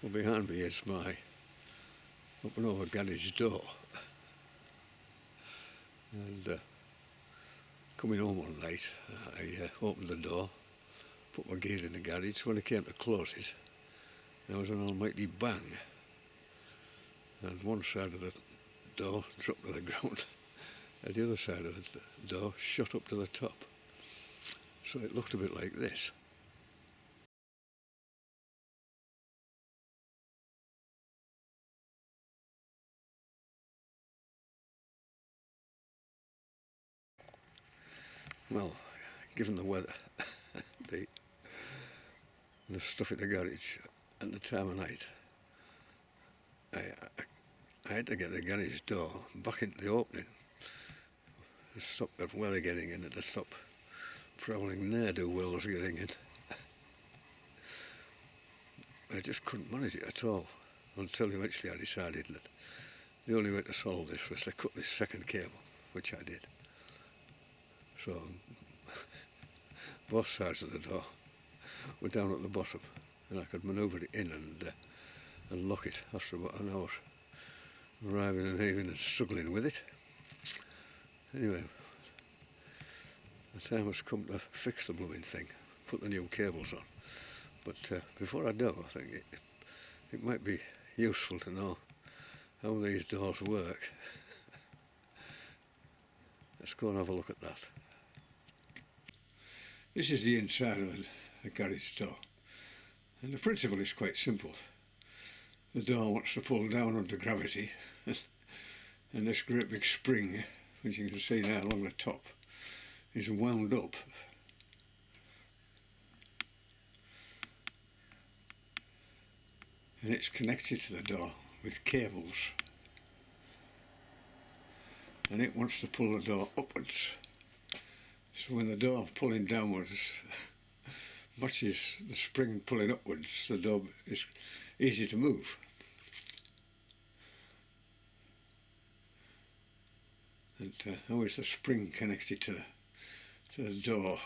Well, behind me is my up and over garage door, and coming home one night I opened the door, put my gear in the garage. When I came to close it, there was an almighty bang, and one side of the door dropped to the ground and the other side of the door shot up to the top, so it looked a bit like this. Well, given the weather, the, the stuff in the garage and the time of night, I had to get the garage door back into the opening to stop that weather getting in and to stop prowling ne'er-do-wells getting in. I just couldn't manage it at all until eventually I decided that the only way to solve this was to cut this second cable, which I did. So both sides of the door were down at the bottom, and I could manoeuvre it in and lock it after about an hour, arriving and heaving and struggling with it. Anyway, the time has come to fix the blooming thing, put the new cables on. But before I do, I think it might be useful to know how these doors work. Let's go and have a look at that. This is the inside of the garage door, and the principle is quite simple. The door wants to pull down under gravity, and this great big spring, which you can see there along the top, is wound up and it's connected to the door with cables, and it wants to pull the door upwards. So when the door pulling downwards matches the spring pulling upwards, the door is easy to move. And how is the spring connected to the door?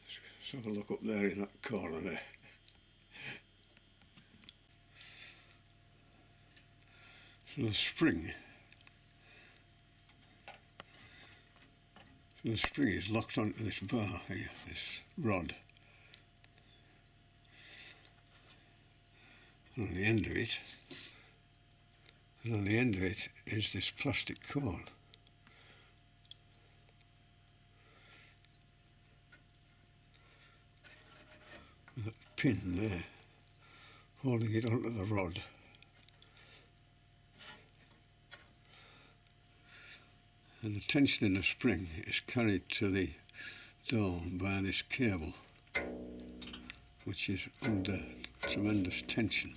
Let's have a look up there in that corner there. So the spring is locked onto this bar here, this rod. And on the end of it, is this plastic cord. With a pin there, holding it onto the rod. And the tension in the spring is carried to the door by this cable, which is under tremendous tension.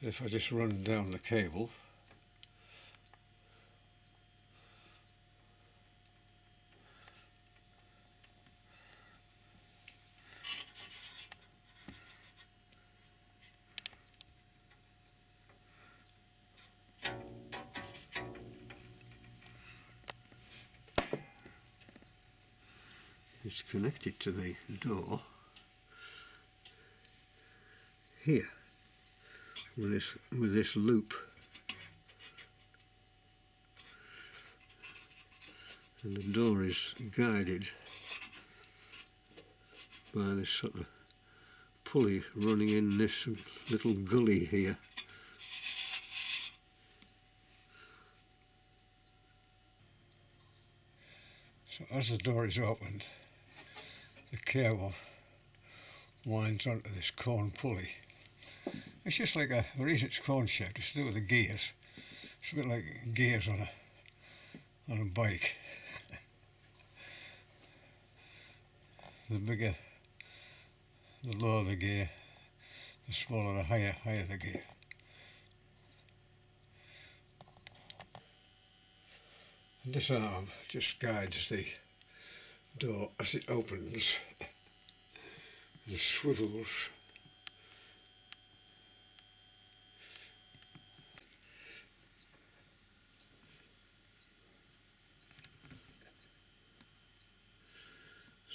If I just run down the cable, it's connected to the door here with this loop, and the door is guided by this sort of pulley running in this little gully here. So as the door is opened, the cable winds onto this cone pulley. It's just like the reason it's cone shaped, it's to do with the gears. It's a bit like gears on a bike. The lower the gear, the smaller the higher the gear. And this arm just guides the door as it opens and swivels.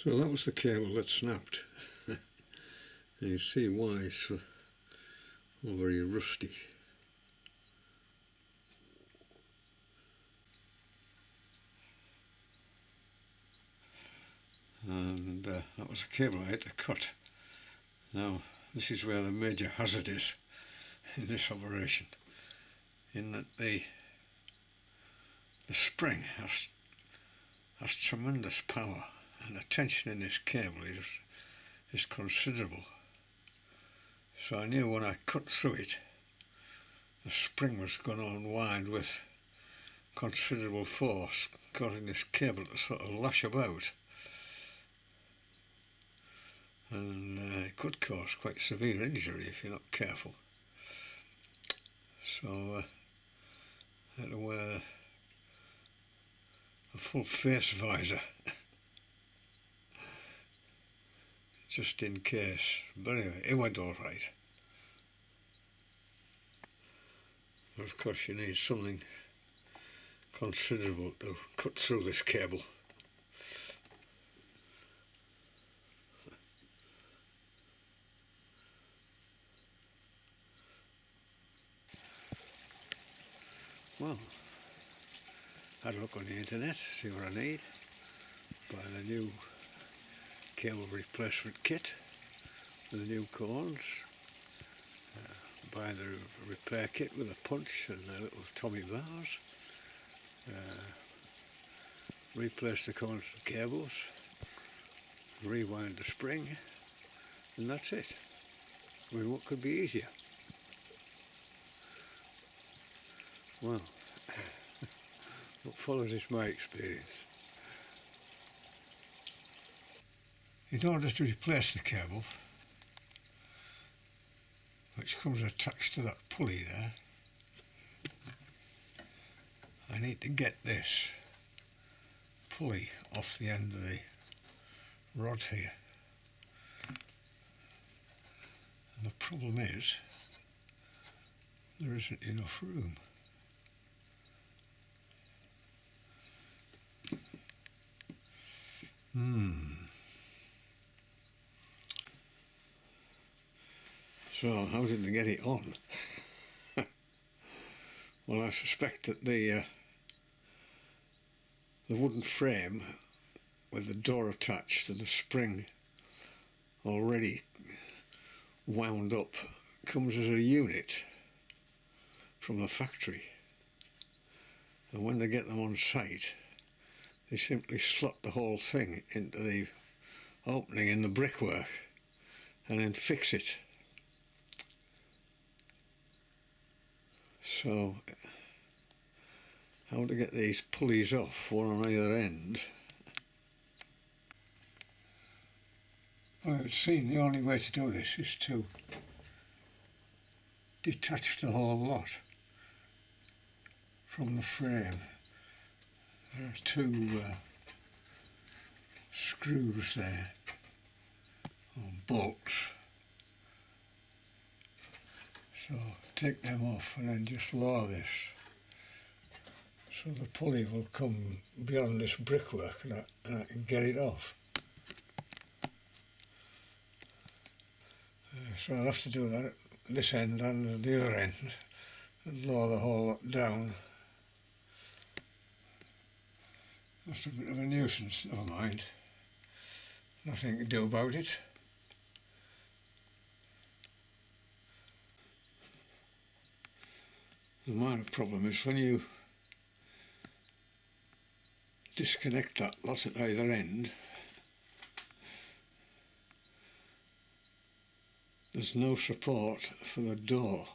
So that was the cable that snapped. And you see why it's all very rusty. And that was a cable I had to cut. Now this is where the major hazard is in this operation, in that the spring has tremendous power, and the tension in this cable is considerable. So I knew when I cut through it, the spring was going to unwind with considerable force, causing this cable to sort of lash about. And it could cause quite severe injury if you're not careful. So I had to wear a full face visor just in case. But anyway, it went all right. But of course you need something considerable to cut through this cable. Well, I had a look on the internet, see what I need, buy the new cable replacement kit with the new cones, buy the repair kit with a punch and the little Tommy bars, replace the cones and cables, rewind the spring, and that's it. I mean, what could be easier? Well, what follows is my experience. In order to replace the cable, which comes attached to that pulley there, I need to get this pulley off the end of the rod here. And the problem is, there isn't enough room. So how did they get it on? Well, I suspect that the wooden frame with the door attached and the spring already wound up comes as a unit from the factory, and when they get them on site they simply slot the whole thing into the opening in the brickwork and then fix it. So how to get these pulleys off, one on either end? Well, it would seem the only way to do this is to detach the whole lot from the frame. There are two screws there, or bolts. So take them off and then just lower this, so the pulley will come beyond this brickwork and I can get it off. So I'll have to do that at this end and at the other end and lower the whole lot down. That's a bit of a nuisance, never mind. Nothing to do about it. The minor problem is when you disconnect that lot at either end, there's no support for the door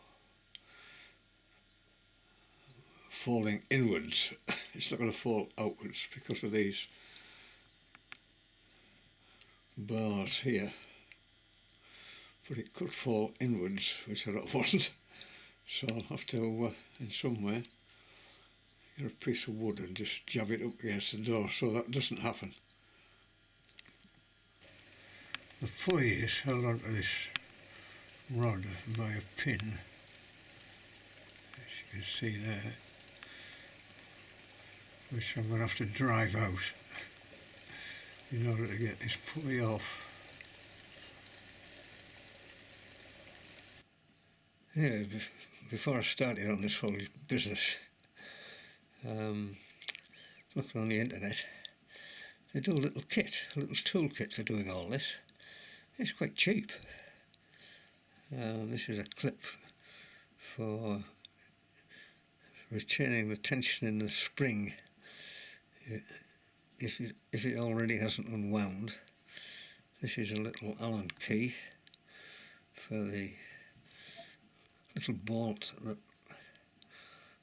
falling inwards. It's not going to fall outwards because of these bars here, but it could fall inwards, which I don't want. So I'll have to, in some way, get a piece of wood and just jab it up against the door so that doesn't happen. The pulley is held onto this rod by a pin, as you can see there, which I'm going to have to drive out. in order to get this fully off. Anyway, before I started on this whole business, looking on the internet, they do a little kit, a little tool kit for doing all this. It's quite cheap. This is a clip for retaining the tension in the spring if it already hasn't unwound. This is a little Allen key for the little bolt that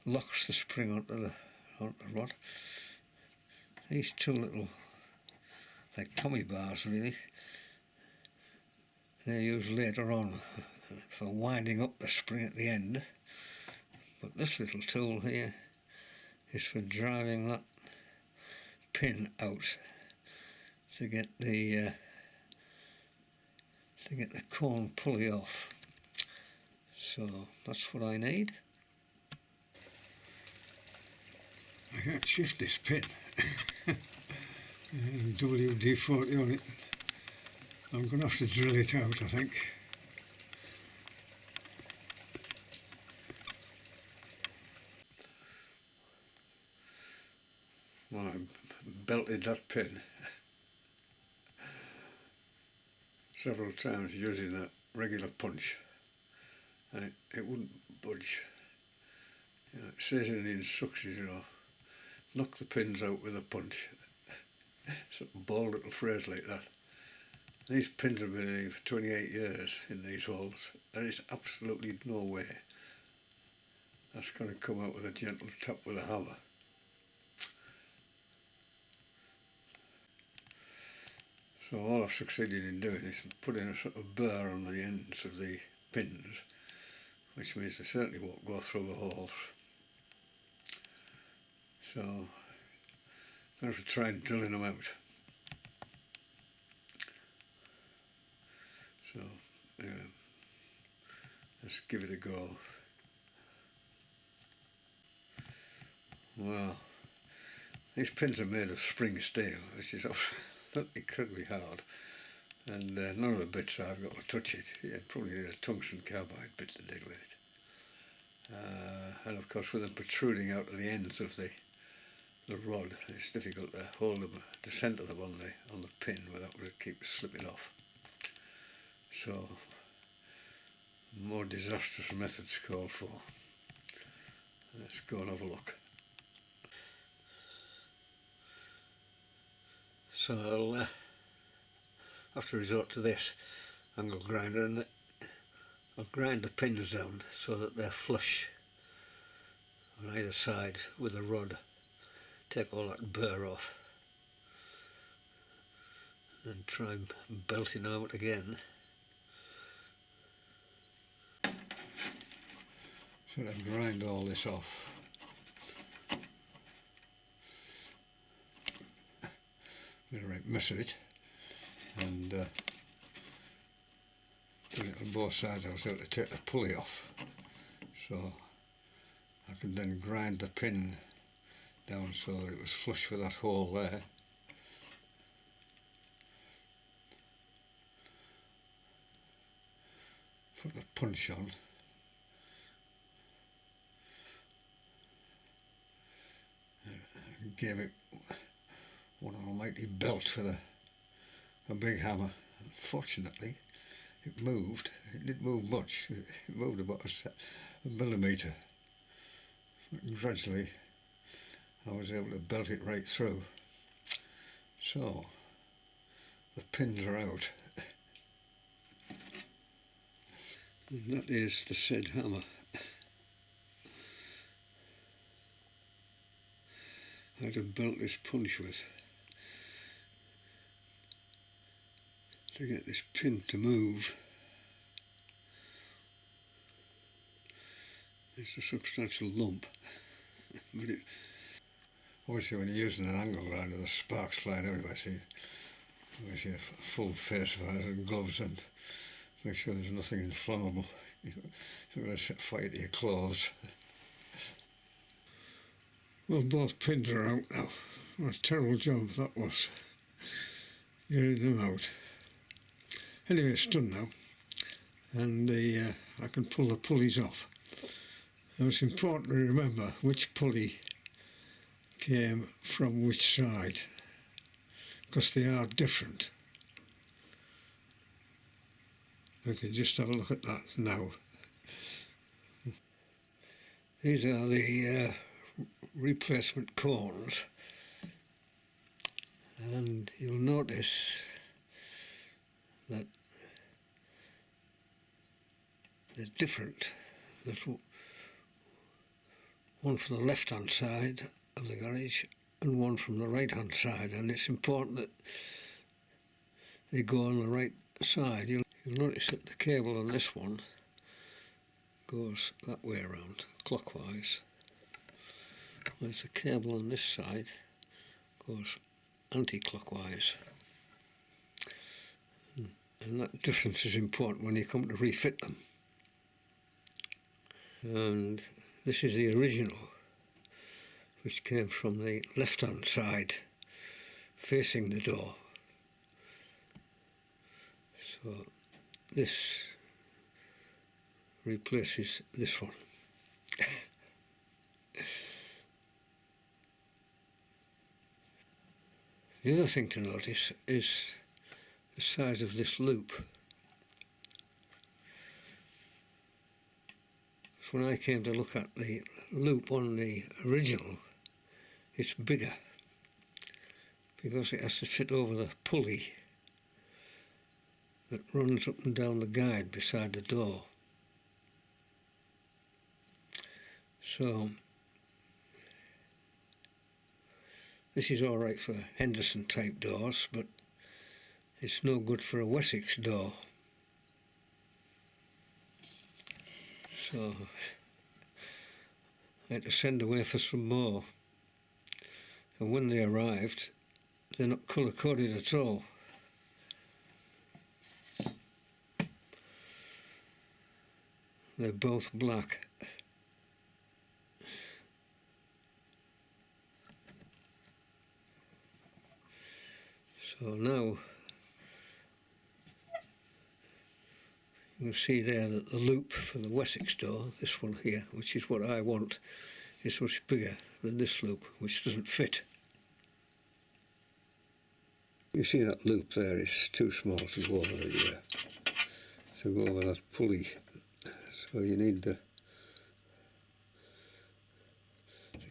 locks the spring onto the rod. These two little, like Tommy bars really, they're used later on for winding up the spring at the end. But this little tool here is for driving that pin out to get the cone pulley off. So that's what I need. I can't shift this pin. WD-40 on it. I'm going to have to drill it out, I think. Well, I belted that pin several times using a regular punch, and it wouldn't budge. You know, it says in the instructions, you know, knock the pins out with a punch. Sort of bold little phrase like that. These pins have been here for 28 years in these holes. There is absolutely no way that's going to come out with a gentle tap with a hammer. So all I've succeeded in doing is putting a sort of burr on the ends of the pins, which means they certainly won't go through the holes. So I'm going to try drilling them out. So anyway, let's give it a go. Well, these pins are made of spring steel, which is incredibly hard, and none of the bits I've got to touch it. You probably need a tungsten carbide bit to deal with it. And of course, with them protruding out of the ends of the rod, it's difficult to hold them, to centre them on the pin without it keep slipping off. So more disastrous methods called for. Let's go and have a look. So I'll have to resort to this angle grinder, and I'll grind the pins down so that they're flush on either side with the rod. Take all that burr off and try belting out again. So I grind all this off. Made a right mess of it, and put it on both sides. I was able to take the pulley off, so I could then grind the pin down so that it was flush with that hole there. Put the punch on. Gave it one almighty belt with a big hammer. Unfortunately, it moved. It didn't move much. It moved about a millimetre. Gradually, I was able to belt it right through. So, the pins are out. And that is the said hammer. I had to belt this punch with to get this pin to move. It's a substantial lump, but obviously when you're using an angle grinder, the sparks flying everywhere, so obviously a full face of and gloves, and make sure there's nothing inflammable. You're going to set fire to your clothes. Well, both pins are out now. What a terrible job that was. getting them out. Anyway, it's done now, and I can pull the pulleys off. Now it's important to remember which pulley came from which side, because they are different. We can just have a look at that now. These are the replacement cones, and you'll notice that they're different. There's one from the left hand side of the garage and one from the right hand side, and it's important that they go on the right side. You'll notice that the cable on this one goes that way around, clockwise, whereas the cable on this side goes anti-clockwise. And that difference is important when you come to refit them. And this is the original, which came from the left hand side facing the door. So this replaces this one. The other thing to notice is the size of this loop. So when I came to look at the loop on the original, it's bigger because it has to fit over the pulley that runs up and down the guide beside the door. So this is alright for Henderson type doors, but it's no good for a Wessex door. So I had to send away for some more, and when they arrived, they're not colour coded at all. They're both black. So now you can see there that the loop for the Wessex door, this one here, which is what I want, is much bigger than this loop, which doesn't fit. You see that loop there is too small to go over that pulley. So you need the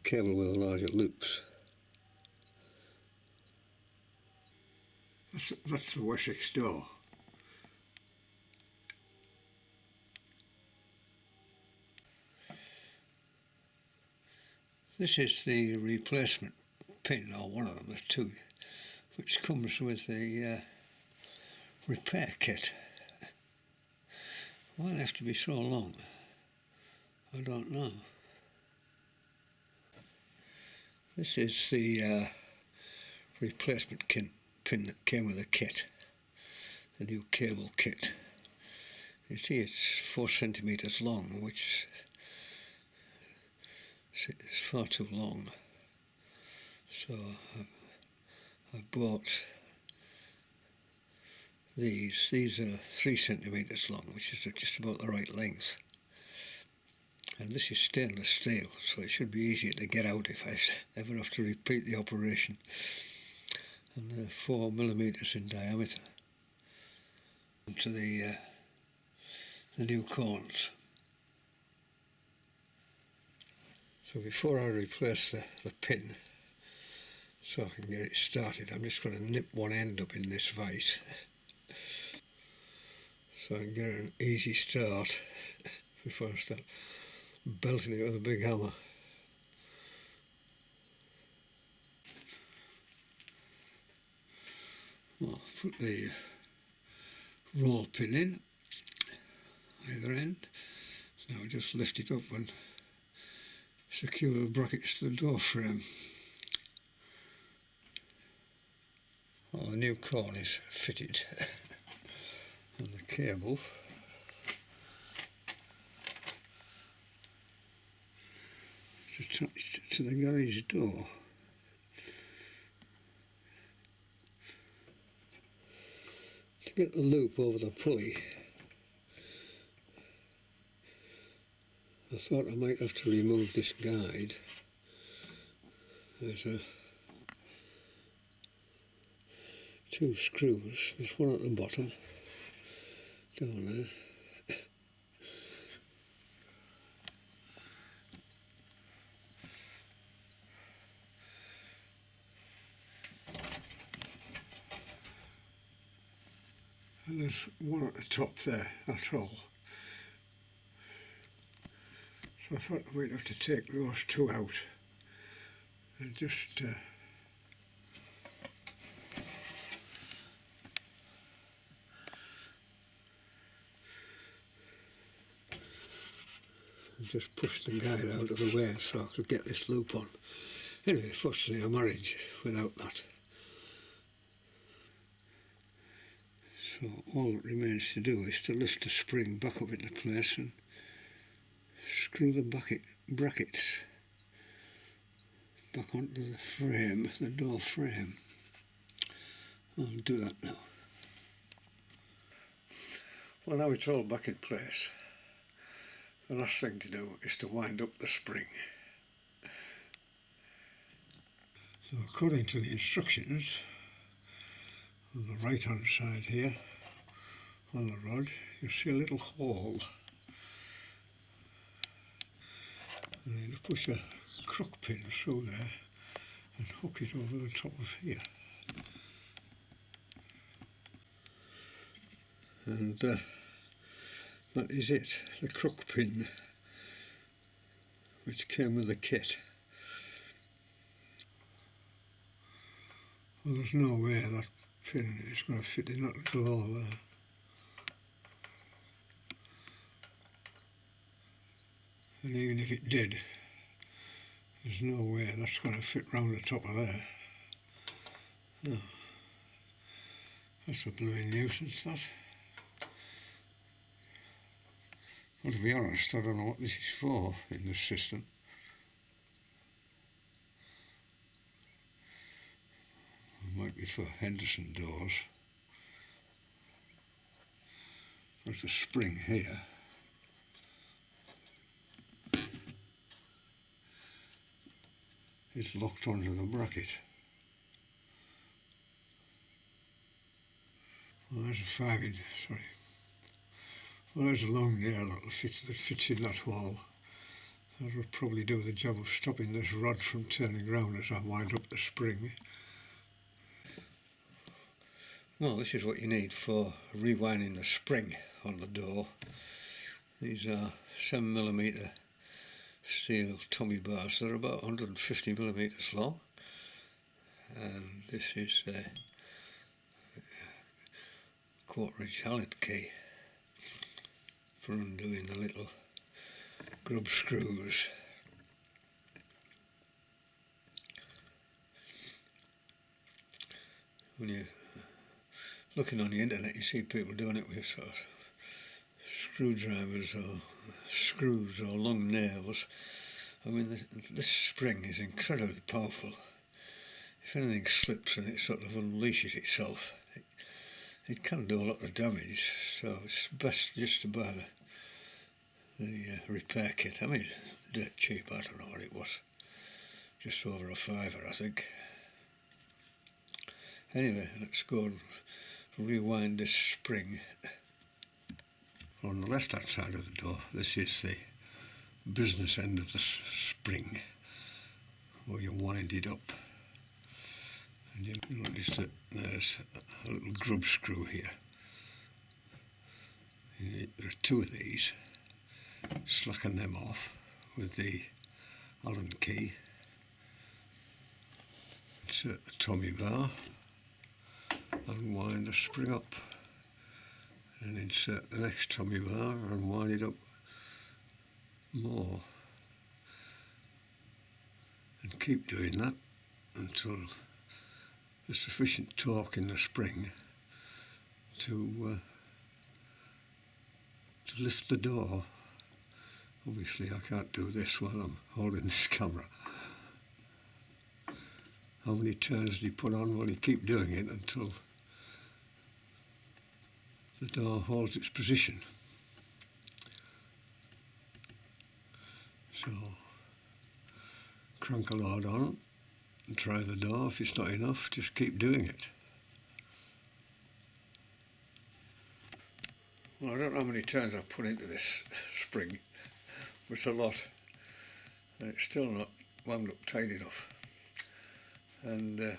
cable with the larger loops. That's the Wessex door. This is the replacement pin, or one of them, there's two, which comes with the repair kit. Why they have to be so long, I don't know. This is the replacement pin that came with the kit, the new cable kit. You see it's 4 centimetres long, which is far too long. So I bought these. These are 3 centimetres long, which is just about the right length. And this is stainless steel, so it should be easier to get out if I ever have to repeat the operation. And they're 4 millimetres in diameter. To the new cones. So before I replace the pin, so I can get it started, I'm just going to nip one end up in this vise so I can get an easy start before I start belting it with a big hammer. I'll put the roll pin in either end. So now just lift it up and secure the brackets to the door frame. Well, the new cone is fitted and the cable is attached to the garage door. get the loop over the pulley, I thought I might have to remove this guide. There's two screws, there's one at the bottom, down there. And there's one at the top there, that's all. So I thought I might have to take those two out and just push the guide out of the way so I could get this loop on. Anyway, fortunately I managed without that. So all that remains to do is to lift the spring back up into place and screw the brackets back onto the frame, the door frame. I'll do that now. Well, now it's all back in place. The last thing to do is to wind up the spring. So according to the instructions, on the right hand side here, on the rod, you'll see a little hole. And then you push a crook pin through there and hook it over the top of here. And that is it, the crook pin, which came with the kit. Well, there's no way that pin is going to fit in that little hole there. And even if it did, there's no way that's going to fit round the top of there. Oh, that's a blooming nuisance, that. Well, to be honest, I don't know what this is for in this system. It might be for Henderson doors. There's a spring here. It's locked onto the bracket. Well, there's a 5-inch, sorry. Well, there's a long nail that fits in that hole. That would probably do the job of stopping this rod from turning round as I wind up the spring. Well, this is what you need for rewinding the spring on the door. These are 7mm steel Tommy bars. They're about 150mm long, and this is a 1/4-inch Allen key for undoing the little grub screws. When you're looking on the internet, you see people doing it with sort of screwdrivers or screws or long nails. I mean, this spring is incredibly powerful. If anything slips and it sort of unleashes itself, it can do a lot of damage, so it's best just to buy the repair kit. I mean, it's dirt cheap, I don't know what it was, just over a £5, I think. Anyway, let's go and rewind this spring. On the left hand side of the door, this is the business end of the spring, where you wind it up. And you notice that there's a little grub screw here. There are two of these. Slacken them off with the Allen key. Insert the Tommy bar and wind the spring up. And insert the next Tommy bar and wind it up more. And keep doing that until there's sufficient torque in the spring to lift the door. Obviously I can't do this while I'm holding this camera. How many turns do you put on? Well, you keep doing it until the door holds its position. So crank a load on and try the door. If it's not enough, just keep doing it. Well, I don't know how many turns I've put into this spring, but it's a lot, and it's still not wound up tight enough. And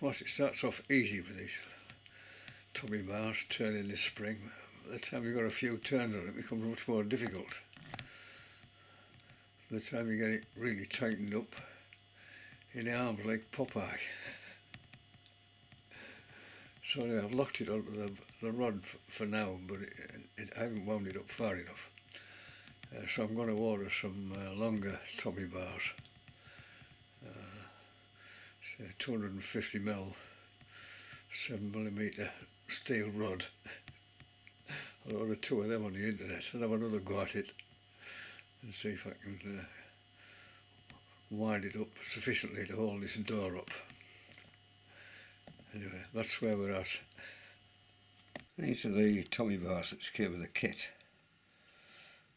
whilst it starts off easy with these tummy bars turning this spring, by the time you've got a few turns on it, it becomes much more difficult. By the time you get it really tightened up, in the arms like Popeye. So anyway, I've locked it onto the rod for now, but I haven't wound it up far enough. So I'm going to order some longer tummy bars, 250mm, 7mm steel rod. I'll order 2 of them on the internet and have another go at it and see if I can wind it up sufficiently to hold this door up. Anyway, that's where we're at. These are the tummy bars that came with the kit,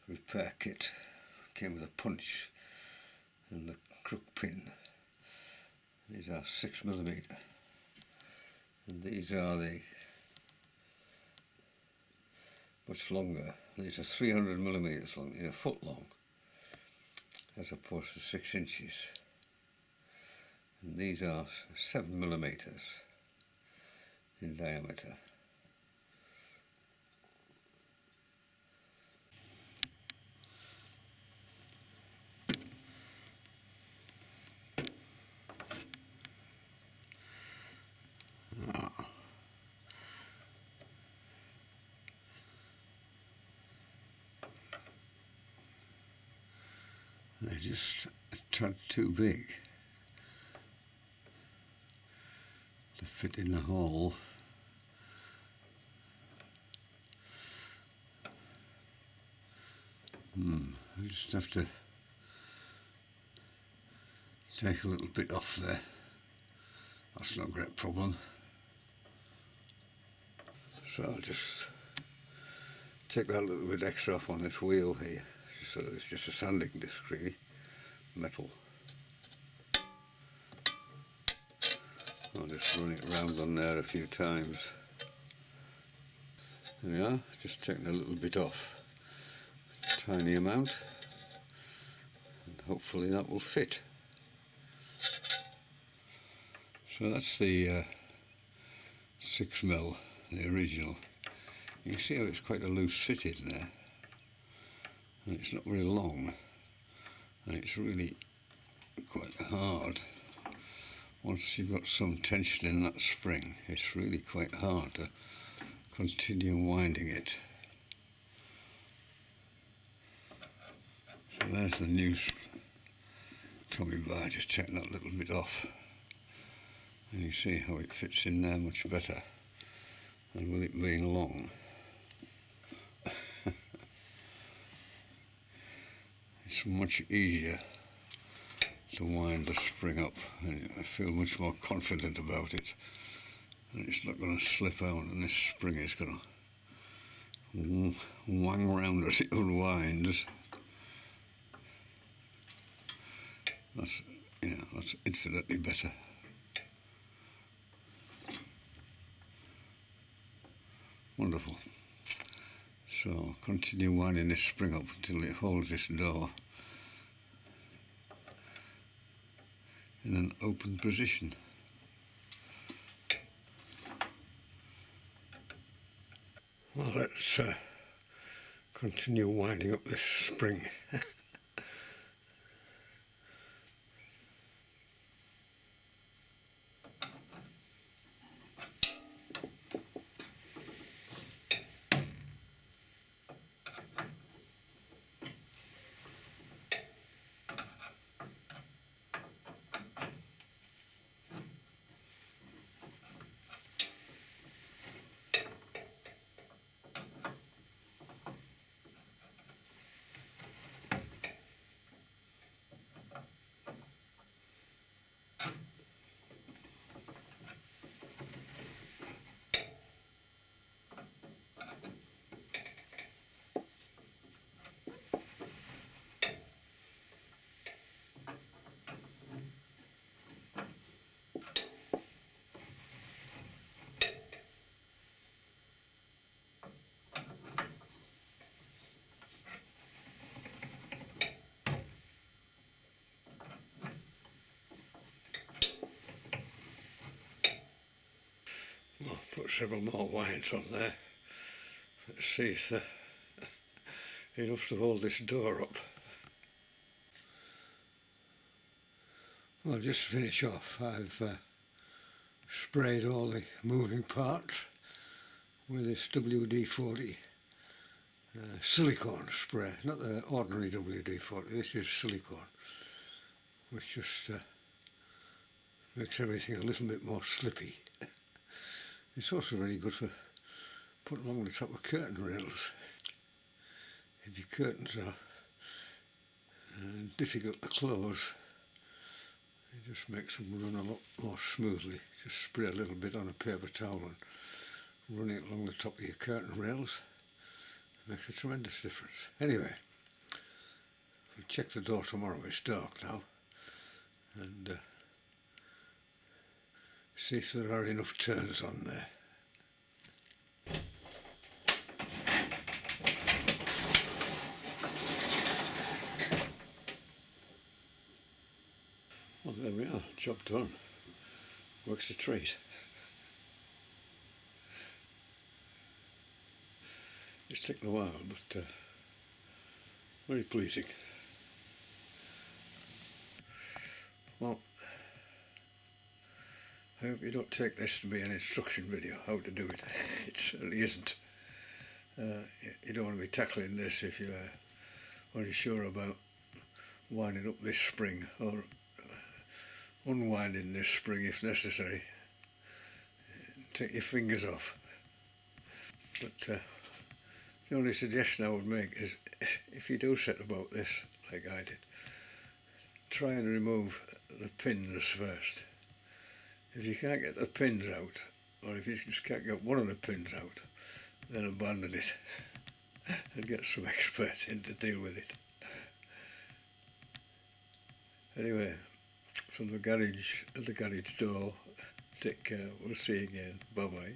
repair kit. Came with a punch and the crook pin. These are 6mm, and these are the much longer. These are 300mm long. They're a foot long, as opposed to 6 inches. And these are 7mm in diameter. They're just a tad too big to fit in the hole. I just have to take a little bit off there. That's not a great problem. So I'll just take that little bit extra off on this wheel here. So it's just a sanding disc really, metal. I'll just run it round on there a few times. There we are, just taking a little bit off, tiny amount, and hopefully that will fit. So that's the 6mm, the original. You can see how it's quite a loose fit in there, and it's not very long, and it's really quite hard. Once you've got some tension in that spring, it's really quite hard to continue winding it. So there's the new tummy bar, just taking that little bit off, and you see how it fits in there much better, and with it being long, it's much easier to wind the spring up, and I feel much more confident about it, and it's not going to slip out, and this spring is going to wang round as it unwinds. That's infinitely better. Wonderful. So I'll continue winding this spring up until it holds this door in an open position. Well, let's continue winding up this spring. put several more wines on there. Let's see if they're enough to hold this door up. Well, just to finish off, I've sprayed all the moving parts with this WD-40 silicone spray, not the ordinary WD-40, this is silicone, which just makes everything a little bit more slippy. It's also very good for putting along the top of curtain rails. If your curtains are difficult to close, it just makes them run a lot more smoothly. Just spray a little bit on a paper towel and run it along the top of your curtain rails. It makes a tremendous difference. Anyway, we'll check the door tomorrow. It's dark now, and see if there are enough turns on there. Well, there we are, job done. Works a treat. It's taken a while, but very pleasing. Well, I hope you don't take this to be an instruction video how to do it. It certainly isn't. You don't want to be tackling this if you're unsure about winding up this spring, or unwinding this spring if necessary. Take your fingers off. But the only suggestion I would make is, if you do set about this like I did, try and remove the pins first. If you can't get the pins out, or if you just can't get one of the pins out, then abandon it and get some expert in to deal with it. Anyway, from the garage door, take care. We'll see you again. Bye bye.